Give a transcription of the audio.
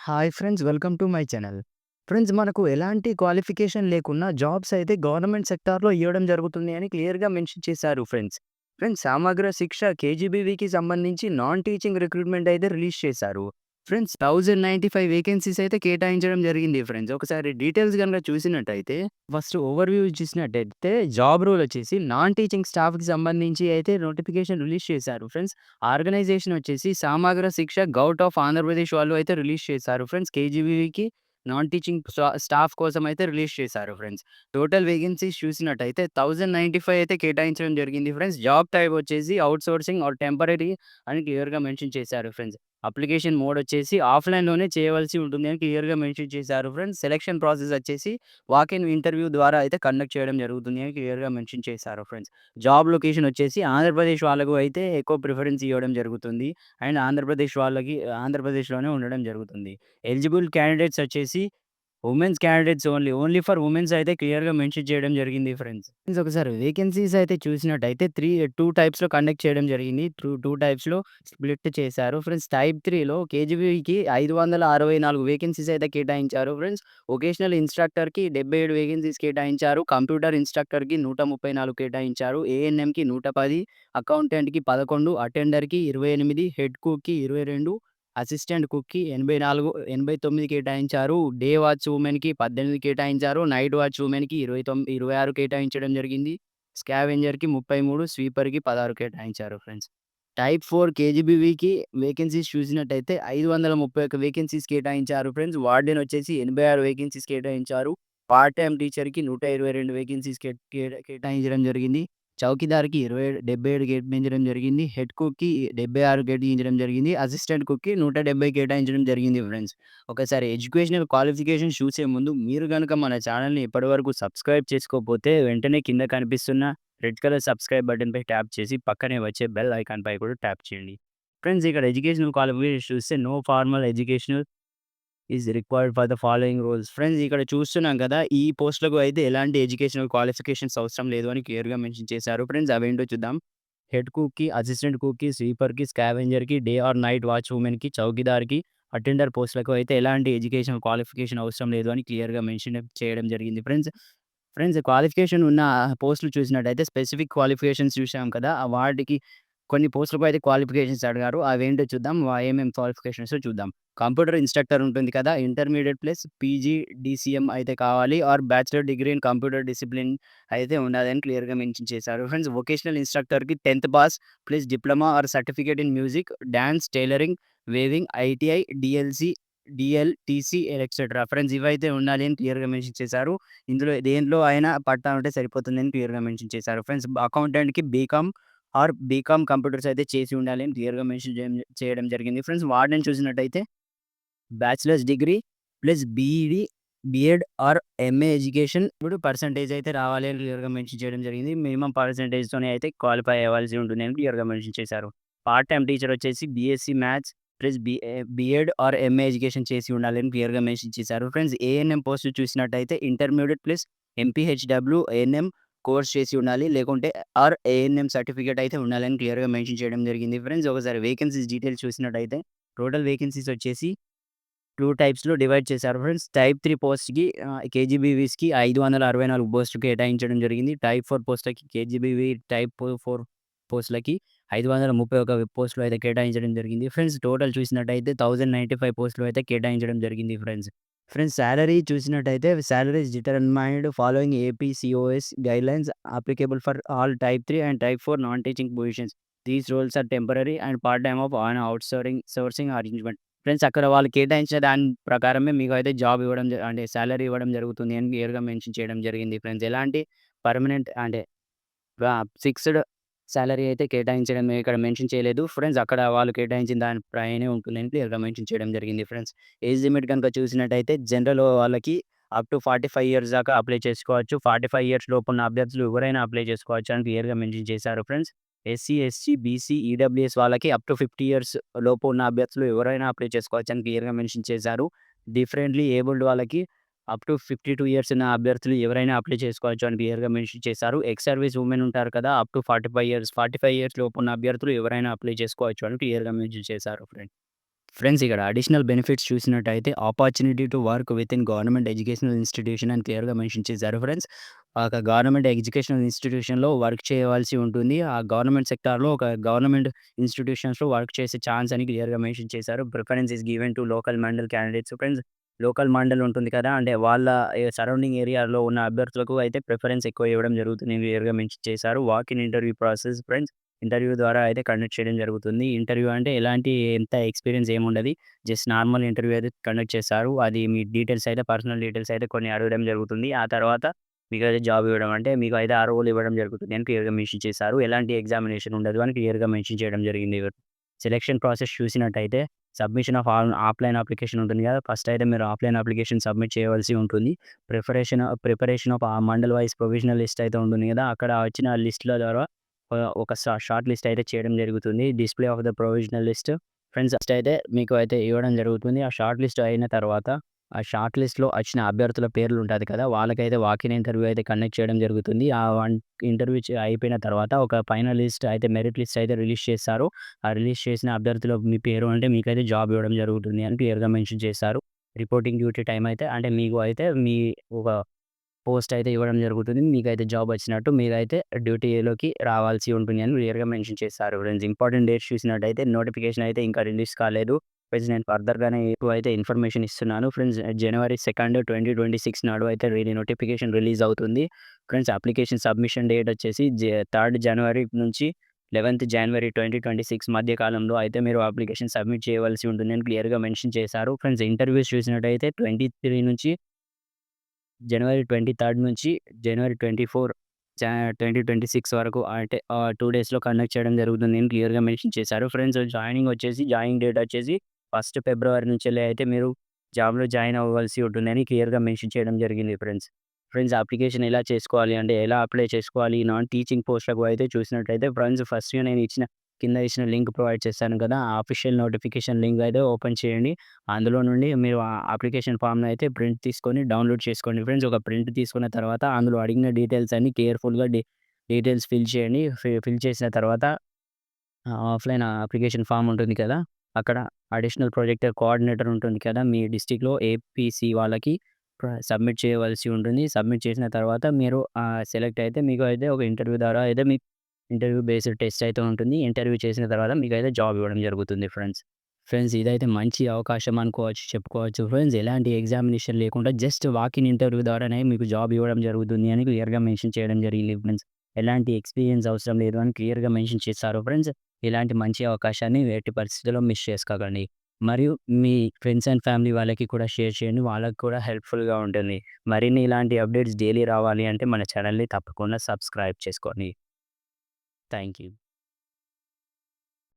Hi friends, welcome to my channel. Friends, మనకు ఎలాంటి qualification లేకున్నా జాబ్స్ అయితే గవర్నమెంట్ సెక్టార్‌లో ఇవ్వడం జరుగుతుంది అని క్లియర్‌గా మెన్షన్ చేశారు ఫ్రెండ్స్. సమగ్ర శిక్ష కేజీబీవీకి సంబంధించి నాన్ టీచింగ్ రిక్రూట్‌మెంట్ అయితే రిలీజ్ చేశారు. ఫ్రెండ్స్, 1095 వేకెన్సీస్ అయితే కేటాయించడం జరిగింది ఫ్రెండ్స్. ఒకసారి డీటెయిల్స్ గనుక చూసినట్టయితే ఫస్ట్ ఓవర్‌వ్యూ చూసినట్టయితే జాబ్ రోల్ వచ్చేసి నాన్ టీచింగ్ స్టాఫ్‌కి సంబంధించి అయితే నోటిఫికేషన్ రిలీజ్ చేశారు ఫ్రెండ్స్. ఆర్గనైజేషన్ వచ్చేసి సమగ్ర శిక్ష గౌట్ ఆఫ్ ఆంధ్రప్రదేశ్ వాళ్ళు అయితే రిలీజ్ చేశారు ఫ్రెండ్స్. కేజీబీవీకి నాన్ టీచింగ్ స్టాఫ్ కోసం అయితే రిలీజ్ చేశారు ఫ్రెండ్స్. టోటల్ వేకెన్సీస్ చూసినట్టయితే 1095 అయితే కేటాయించడం జరిగింది ఫ్రెండ్స్. జాబ్ టైప్ వచ్చేసి ఔట్‌సోర్సింగ్ ఆర్ టెంపరరీ అని క్లియర్‌గా మెన్షన్ చేశారు ఫ్రెండ్స్. అప్లికేషన్ మోడ్ వచ్చేసి ఆఫ్‌లైన్‌లోనే చేయవలసి ఉంటుంది అని క్లియర్‌గా మెన్షన్ చేశారు ఫ్రెండ్స్. సెలక్షన్ ప్రాసెస్ వచ్చేసి వాక్ ఇన్ ఇంటర్వ్యూ ద్వారా అయితే కండక్ట్ చేయడం జరుగుతుంది అని క్లియర్‌గా మెన్షన్ చేశారు ఫ్రెండ్స్. జాబ్ లొకేషన్ వచ్చేసి ఆంధ్రప్రదేశ్ వాళ్ళకు అయితే ఎక్కువ ప్రిఫరెన్స్ ఇవ్వడం జరుగుతుంది. అండ్ ఆంధ్రప్రదేశ్ వాళ్ళకి ఆంధ్రప్రదేశ్‌లోనే ఉండడం జరుగుతుంది. ఎలిజిబుల్ క్యాండిడేట్స్ వచ్చేసి women's candidates only for women's అయితే క్లియర్‌గా మెన్షన్ చేయడం జరిగింది ఫ్రెండ్స్. ఒకసారి వేకెన్సీస్ అయితే చూసినట్టయితే 2 టైప్స్‌లో కండక్ట్ చేయడం జరిగింది. 2 టైప్స్‌లో స్ప్లిట్ చేశారు ఫ్రెండ్స్. టైప్ 3లో కేజీబీవీకి 564 వేకెన్సీస్ అయితే కేటాయించారు ఫ్రెండ్స్. వొకేషనల్ ఇన్‌స్ట్రక్టర్‌కి 77 వేకెన్సీస్ కేటాయించారు. కంప్యూటర్ ఇన్‌స్ట్రక్టర్‌కి 134 కేటాయించారు. ఏఎన్ఎంకి 110, అకౌంటెంట్‌కి 11, అటెండర్‌కి 28, హెడ్ కుక్‌కి 22, అసిస్టెంట్ కుక్‌కి 84, 89 కేటాయించారు. డే వాచ్ వుమెన్‌కి 18 కేటాయించారు. నైట్ వాచ్ వుమెన్‌కి 26 కేటాయించడం జరిగింది. స్కావెంజర్‌కి 33, స్వీపర్‌కి 16 కేటాయించారు ఫ్రెండ్స్. టైప్ 4 కేజీబీవీకి వేకెన్సీస్ చూసినట్టయితే 531 వేకెన్సీస్ కేటాయించారు ఫ్రెండ్స్. వార్డెన్ వచ్చేసి 86 వేకెన్సీస్ కేటాయించారు. పార్ట్ టైమ్ టీచర్‌కి 122 వేకెన్సీస్ కేటాయించడం జరిగింది. చౌకీదార్‌కి 77 కేటాయించడం జరిగింది. హెడ్ కుక్‌కి 76 కేటాయించడం జరిగింది. అసిస్టెంట్ కుక్‌కి 170 కేటాయించడం జరిగింది ఫ్రెండ్స్. ఒకసారి ఎడ్యుకేషనల్ క్వాలిఫికేషన్స్ చూసే ముందు మీరు గనుక మన ఛానెల్‌ని ఇప్పటివరకు సబ్స్క్రైబ్ చేసుకోకపోతే వెంటనే కింద కనిపిస్తున్న రెడ్ కలర్ సబ్స్క్రైబ్ బటన్‌పై ట్యాప్ చేసి పక్కనే వచ్చే బెల్ ఐకాన్‌పై కూడా ట్యాప్ చేయండి. ఫ్రెండ్స్, ఇక్కడ ఎడ్యుకేషనల్ క్వాలిఫికేషన్స్ చూస్తే no formal educational is required for the following roles. Friends, ఇక్కడ చూస్తున్నాం కదా! ఈ పోస్ట్‌లకు అయితే ఎలాంటి ఎడ్యుకేషనల్ క్వాలిఫికేషన్స్ అవసరం లేదు అని క్లియర్‌గా మెన్షన్ చేశారు. ఫ్రెండ్స్, అవేంటో చూద్దాం. హెడ్ కుక్‌కి, అసిస్టెంట్ కుక్‌కి, స్వీపర్‌కి, స్కావెంజర్‌కి, డే ఆర్ నైట్ వాచ్ వుమెన్‌కి, చౌకీదార్‌కి, అటెండర్ పోస్ట్‌లకు అయితే ఎలాంటి ఎడ్యుకేషనల్ క్వాలిఫికేషన్ అవసరం లేదు అని క్లియర్‌గా మెన్షన్ చేయడం జరిగింది ఫ్రెండ్స్. క్వాలిఫికేషన్ ఉన్న పోస్టులు చూసినట్టయితే స్పెసిఫిక్ క్వాలిఫికేషన్స్ చూసాం కదా! వాటికి కొన్ని పోస్టులకు అయితే క్వాలిఫికేషన్స్ అడిగారు. అవేంటో చూద్దాం. ఏమేం క్వాలిఫికేషన్సో చూద్దాం. కంప్యూటర్ ఇన్‌స్ట్రక్టర్ ఉంటుంది కదా! ఇంటర్మీడియేట్ ప్లస్ పీజీ, డీసీఎం అయితే కావాలి or bachelor degree in computer discipline అయితే ఉండాలని క్లియర్‌గా మెన్షన్ చేశారు. ఫ్రెండ్స్, వొకేషనల్ ఇన్‌స్ట్రక్టర్‌కి 10థ్ pass plus diploma or certificate in music, dance, tailoring, weaving, ITI, DLC, DLTC etcetera. Friends, ఇవైతే ఉండాలి అని క్లియర్‌గా మెన్షన్ చేశారు. ఇందులో దేంట్లో అయినా పట్టా ఉంటే సరిపోతుందని క్లియర్‌గా మెన్షన్ చేశారు. ఫ్రెండ్స్, అకౌంటెంట్‌కి బీకామ్ ఆర్ బీకామ్ కంప్యూటర్స్ అయితే చేసి ఉండాలి అని క్లియర్‌గా మెన్షన్ చేయడం జరిగింది. ఫ్రెండ్స్, వార్డెన్ చూసినట్టయితే bachelor's degree plus B E D, BEd or MA education ఇప్పుడు పర్సెంటేజ్ అయితే రావాలి అని క్లియర్‌గా మెన్షన్ చేయడం జరిగింది. మినిమమ్ పర్సెంటేజ్‌తోనే అయితే క్వాలిఫై అవ్వాల్సి ఉంటుంది అని క్లియర్‌గా మెన్షన్ చేశారు. పార్ట్ టైమ్ టీచర్ వచ్చేసి BSc maths plus BEd or MA education చేసి ఉండాలని క్లియర్‌గా మెన్షన్ చేశారు. ఫ్రెండ్స్, ఏఎన్ఎం పోస్ట్ చూసినట్టయితే intermediate plus MPHW ANM course చేసి ఉండాలి. లేకుంటే ఆర్ ఏఎన్ఎం సర్టిఫికేట్ అయితే ఉండాలని క్లియర్‌గా మెన్షన్ చేయడం జరిగింది. ఫ్రెండ్స్, ఒకసారి వేకెన్సీస్ డీటెయిల్స్ చూసినట్టయితే టోటల్ వేకెన్సీస్ వచ్చేసి 2 టైప్స్‌లో డివైడ్ చేశారు ఫ్రెండ్స్. టైప్ 3 పోస్ట్‌కి కేజీబీవీస్‌కి 564 పోస్టులు కేటాయించడం జరిగింది. టైప్ 4 పోస్ట్‌లకి కేజీబీవీ టైప్ 4 పోస్ట్‌లకి 531 పోస్టులు అయితే కేటాయించడం జరిగింది. ఫ్రెండ్స్, టోటల్ చూసినట్టయితే 1095 పోస్టులు అయితే కేటాయించడం జరిగింది ఫ్రెండ్స్. సాలరీ చూసినట్టయితే salary is determined following AP COS guidelines applicable for all type 3 and type 4 non teaching positions. These roles are temporary and part time of on sourcing arrangement. Friends, అక్కడ వాళ్ళు కేటాయించిన దాని ప్రకారమే మీకైతే జాబ్ ఇవ్వడం అంటే salary ఇవ్వడం జరుగుతుంది అని క్లియర్‌గా మెన్షన్ చేయడం జరిగింది ఫ్రెండ్స్. ఎలాంటి పర్మనెంట్ అంటే ఫిక్స్‌డ్ సాలరీ అయితే కేటాయించడం ఇక్కడ మెన్షన్ చేయలేదు. ఫ్రెండ్స్, అక్కడ వాళ్ళు కేటాయించిన దాని పైనే ఉంటుందని క్లియర్‌గా మెన్షన్ చేయడం జరిగింది ఫ్రెండ్స్. ఏజ్ లిమిట్ గనుక చూసినట్టయితే జనరల్ వాళ్ళకి అప్ టు 45 ఇయర్స్ దాకా అప్లై చేసుకోవచ్చు. 45 ఇయర్స్ లోపున్న అభ్యర్థులు ఎవరైనా అప్లై చేసుకోవచ్చు అని క్లియర్‌గా మెన్షన్ చేశారు friends. SC, ST, BC, EWS వాళ్ళకి అప్ టు 50 ఇయర్స్ లోపు ఉన్న అభ్యర్థులు ఎవరైనా అప్లై చేసుకోవచ్చు అని క్లియర్‌గా మెన్షన్ చేశారు. డిఫరెంట్‌లీ ఏబుల్డ్ వాళ్ళకి అప్ టు 52 ఇయర్స్ ఉన్న అభ్యర్థులు ఎవరైనా అప్లై చేసుకోవచ్చు అని క్లియర్‌గా మెన్షన్ చేశారు. ఎక్స్ సర్వీస్ వుమెన్ ఉంటారు కదా! అప్ టు 45 ఇయర్స్ లోపు ఉన్న అభ్యర్థులు ఎవరైనా అప్లై చేసుకోవచ్చు అని క్లియర్‌గా మెన్షన్ చేశారు ఫ్రెండ్స్. ఫ్రెండ్స్ ఇక్కడ అడిషనల్ బెనిఫిట్స్ చూసినట్టయితే opportunity to work within government educational institution అని క్లియర్‌గా మెన్షన్ చేశారు ఫ్రెండ్స్. ఒక గవర్నమెంట్ ఎడ్యుకేషనల్ ఇన్‌స్టిట్యూషన్‌లో వర్క్ చేయవలసి ఉంటుంది. ఆ గవర్నమెంట్ సెక్టార్‌లో ఒక గవర్నమెంట్ ఇన్‌స్టిట్యూషన్స్‌లో వర్క్ చేసే ఛాన్స్ అని క్లియర్‌గా మెన్షన్ చేశారు. Preference is given to local mandal candidates friends. Local mandal ఉంటుంది కదా! అంటే వాళ్ళ సరౌండింగ్ ఏరియాలో ఉన్న అభ్యర్థులకు అయితే ప్రిఫరెన్స్ ఎక్కువ ఇవ్వడం జరుగుతుందని క్లియర్‌గా మెన్షన్ చేశారు. Walk in interview process friends. Interview ద్వారా అయితే కండక్ట్ చేయడం జరుగుతుంది. ఇంటర్వ్యూ అంటే ఎంత ఎక్స్‌పీరియన్స్ ఏముండది. జస్ట్ నార్మల్ ఇంటర్వ్యూ అయితే కండక్ట్ చేస్తారు. అది మీ డీటెయిల్స్ అయితే పర్సనల్ డీటెయిల్స్ అయితే కొన్ని అడగడం జరుగుతుంది. ఆ తర్వాత మీకైతే జాబ్ ఇవ్వడం అంటే మీకు అయితే ఆ రోల్ ఇవ్వడం జరుగుతుంది అని క్లియర్‌గా మెన్షన్ చేశారు. ఎలాంటి ఎగ్జామినేషన్ ఉండదు అని క్లియర్‌గా మెన్షన్ చేయడం జరిగింది. సెలక్షన్ ప్రాసెస్ చూసినట్టయితే సబ్మిషన్ ఆఫ్ ఆఫ్‌లైన్ అప్లికేషన్ ఉంటుంది కదా! ఫస్ట్ అయితే మీరు ఆఫ్‌లైన్ అప్లికేషన్ సబ్మిట్ చేయవలసి ఉంటుంది. ప్రిపరేషన్ ఆఫ్ ఆ మండల్ వైస్ ప్రొవిజనల్ లిస్ట్ అయితే ఉంటుంది కదా! అక్కడ వచ్చిన లిస్ట్‌ల ద్వారా ఒక షార్ట్ లిస్ట్ అయితే చేయడం జరుగుతుంది. Display of the provisional list friends first అయితే మీకు అయితే ఇవ్వడం జరుగుతుంది. ఆ షార్ట్ లిస్ట్ అయిన తర్వాత ఆ షార్ట్ లిస్ట్‌లో వచ్చిన అభ్యర్థుల పేర్లు ఉంటది కదా! వాళ్ళకైతే వాక్ ఇన్ ఇంటర్వ్యూ అయితే కండక్ట్ చేయడం జరుగుతుంది. ఆ ఇంటర్వ్యూ అయిపోయిన తర్వాత ఒక ఫైనల్ లిస్ట్ అయితే మెరిట్ లిస్ట్ అయితే రిలీజ్ చేస్తారు. ఆ రిలీజ్ చేసిన అభ్యర్థిలో మీ పేరు ఉంటే మీకైతే జాబ్ ఇవ్వడం జరుగుతుంది అని క్లియర్‌గా మెన్షన్ చేశారు. రిపోర్టింగ్ డ్యూటీ టైమ్ అయితే అంటే మీకు అయితే మీ ఒక పోస్ట్ అయితే ఇవ్వడం జరుగుతుంది. మీకైతే జాబ్ వచ్చినట్టు మీరైతే డ్యూటీలోకి రావాల్సి ఉంటుంది అని క్లియర్‌గా మెన్షన్ చేశారు ఫ్రెండ్స్. ఇంపార్టెంట్ డేట్స్ చూసినట్టయితే నోటిఫికేషన్ అయితే ఇంకా రిలీజ్ కాలేదు. ఫ్రెండ్స్ నేను ఫర్దర్‌గానే ఎక్కువైతే ఇన్ఫర్మేషన్ ఇస్తున్నాను. ఫ్రెండ్స్ జనవరి 2, 2026 నాడు అయితే నోటిఫికేషన్ రిలీజ్ అవుతుంది. ఫ్రెండ్స్ అప్లికేషన్ సబ్మిషన్ డేట్ వచ్చేసి 3 జనవరి నుంచి 11th జనవరి 2026 మధ్య కాలంలో అయితే మీరు అప్లికేషన్ సబ్మిట్ చేయవలసి ఉంటుందని క్లియర్‌గా మెన్షన్ చేశారు. ఫ్రెండ్స్ ఇంటర్వ్యూస్ చూసినట్టయితే 23 నుంచి జనవరి 23 నుంచి జనవరి 24 జా 2026 వరకు అంటే 2 డేస్‌లో కండక్ట్ చేయడం జరుగుతుంది అని క్లియర్‌గా మెన్షన్ చేశారు. ఫ్రెండ్స్ జాయినింగ్ డేట్ వచ్చేసి 1 ఫిబ్రవరి నుంచెల్లి అయితే మీరు జాబ్‌లో జాయిన్ అవ్వాల్సి ఉంటుందని క్లియర్‌గా మెన్షన్ చేయడం జరిగింది ఫ్రెండ్స్. ఫ్రెండ్స్ అప్లికేషన్ ఎలా చేసుకోవాలి అంటే ఎలా అప్లై చేసుకోవాలి నాన్ టీచింగ్ పోస్ట్‌లకు అయితే చూసినట్టయితే ఫ్రెండ్స్ ఫస్ట్‌గా కింద ఇచ్చిన లింక్ ప్రొవైడ్ చేశాను కదా! ఆ ఆఫీషియల్ నోటిఫికేషన్ లింక్ అయితే ఓపెన్ చేయండి. అందులో నుండి మీరు ఆ అప్లికేషన్ ఫార్మ్‌ని అయితే ప్రింట్ తీసుకొని డౌన్‌లోడ్ చేసుకోండి ఫ్రెండ్స్. ఒక ప్రింట్ తీసుకున్న తర్వాత అందులో అడిగిన డీటెయిల్స్ అన్నీ కేర్‌ఫుల్‌గా డీటెయిల్స్ ఫిల్ చేయండి. ఫిల్ చేసిన తర్వాత ఆఫ్‌లైన్ అప్లికేషన్ ఫార్మ్ ఉంటుంది కదా! అక్కడ అడిషనల్ ప్రొజెక్టర్ కోఆర్డినేటర్ ఉంటుంది కదా! మీ డిస్ట్రిక్ట్‌లో ఏపీసీ వాళ్ళకి సబ్మిట్ చేయవలసి ఉంటుంది. సబ్మిట్ చేసిన తర్వాత మీరు సెలెక్ట్ అయితే మీకు అయితే ఒక ఇంటర్వ్యూ ద్వారా అయితే మీకు ఇంటర్వ్యూ బేస్డ్ టెస్ట్ అయితే ఉంటుంది. ఇంటర్వ్యూ చేసిన తర్వాత మీకైతే జాబ్ ఇవ్వడం జరుగుతుంది ఫ్రెండ్స్. ఫ్రెండ్స్ ఇదైతే మంచి అవకాశం చెప్పుకోవచ్చు ఫ్రెండ్స్. ఎలాంటి ఎగ్జామినేషన్ లేకుండా జస్ట్ వాక్ ఇన్ ఇంటర్వ్యూ ద్వారానే మీకు జాబ్ ఇవ్వడం జరుగుతుంది అని క్లియర్‌గా మెన్షన్ చేయడం జరిగింది ఫ్రెండ్స్. ఎలాంటి ఎక్స్‌పీరియన్స్ అవసరం లేదు అని క్లియర్‌గా మెన్షన్ చేశారు ఫ్రెండ్స్. ఇలాంటి మంచి అవకాశాన్ని ఎట్టి పరిస్థితిలో మిస్ చేసుకోకండి. మరియు మీ ఫ్రెండ్స్ అండ్ ఫ్యామిలీ వాళ్ళకి కూడా షేర్ చేయండి. వాళ్ళకి కూడా హెల్ప్‌ఫుల్‌గా ఉంటుంది. మరిన్ని ఇలాంటి అప్డేట్స్ డైలీ రావాలి అంటే మన ఛానెల్‌ని తప్పకుండా సబ్స్క్రైబ్ చేసుకోండి. Thank you.